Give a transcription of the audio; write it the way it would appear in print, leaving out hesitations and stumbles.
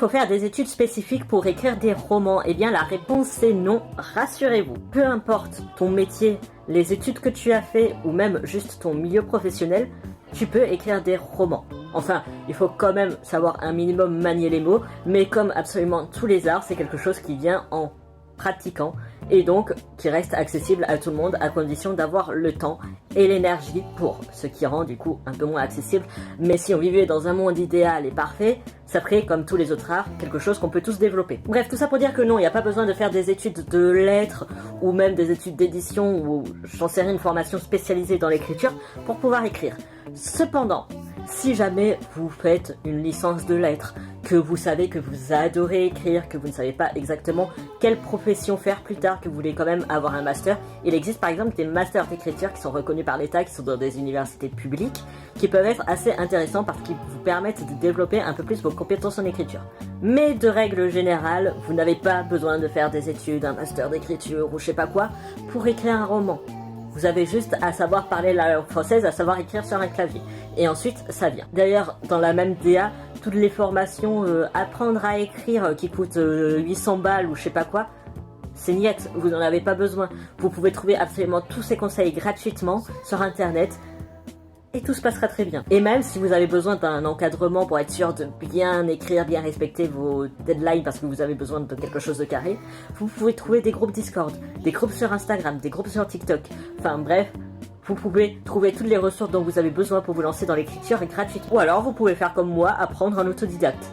faut faire des études spécifiques pour écrire des romans? Eh bien la réponse est non, rassurez-vous. Peu importe ton métier, les études que tu as fait ou même juste ton milieu professionnel, tu peux écrire des romans. Enfin, il faut quand même savoir un minimum manier les mots, mais comme absolument tous les arts, c'est quelque chose qui vient en pratiquant et donc qui reste accessible à tout le monde à condition d'avoir le temps et l'énergie pour, ce qui rend du coup un peu moins accessible. Mais si on vivait dans un monde idéal et parfait, ça ferait comme tous les autres arts quelque chose qu'on peut tous développer. Bref, tout ça pour dire que non, il n'y a pas besoin de faire des études de lettres ou même des études d'édition ou j'en sais rien, une formation spécialisée dans l'écriture pour pouvoir écrire. Cependant, si jamais vous faites une licence de lettres, que vous savez que vous adorez écrire, que vous ne savez pas exactement quelle profession faire plus tard, que vous voulez quand même avoir un master, il existe par exemple des masters d'écriture qui sont reconnus par l'État, qui sont dans des universités publiques, qui peuvent être assez intéressants parce qu'ils vous permettent de développer un peu plus vos compétences en écriture. Mais de règle générale, vous n'avez pas besoin de faire des études, un master d'écriture ou je sais pas quoi, pour écrire un roman. Vous avez juste à savoir parler la langue française, à savoir écrire sur un clavier. Et ensuite, ça vient. D'ailleurs, dans la même DA, toutes les formations apprendre à écrire qui coûtent 800 balles ou je sais pas quoi, c'est niette, vous n'en avez pas besoin. Vous pouvez trouver absolument tous ces conseils gratuitement sur internet et tout se passera très bien. Et même si vous avez besoin d'un encadrement pour être sûr de bien écrire, bien respecter vos deadlines parce que vous avez besoin de quelque chose de carré, vous pouvez trouver des groupes Discord, des groupes sur Instagram, des groupes sur TikTok, enfin bref, vous pouvez trouver toutes les ressources dont vous avez besoin pour vous lancer dans l'écriture gratuitement. Ou alors vous pouvez faire comme moi, apprendre en autodidacte.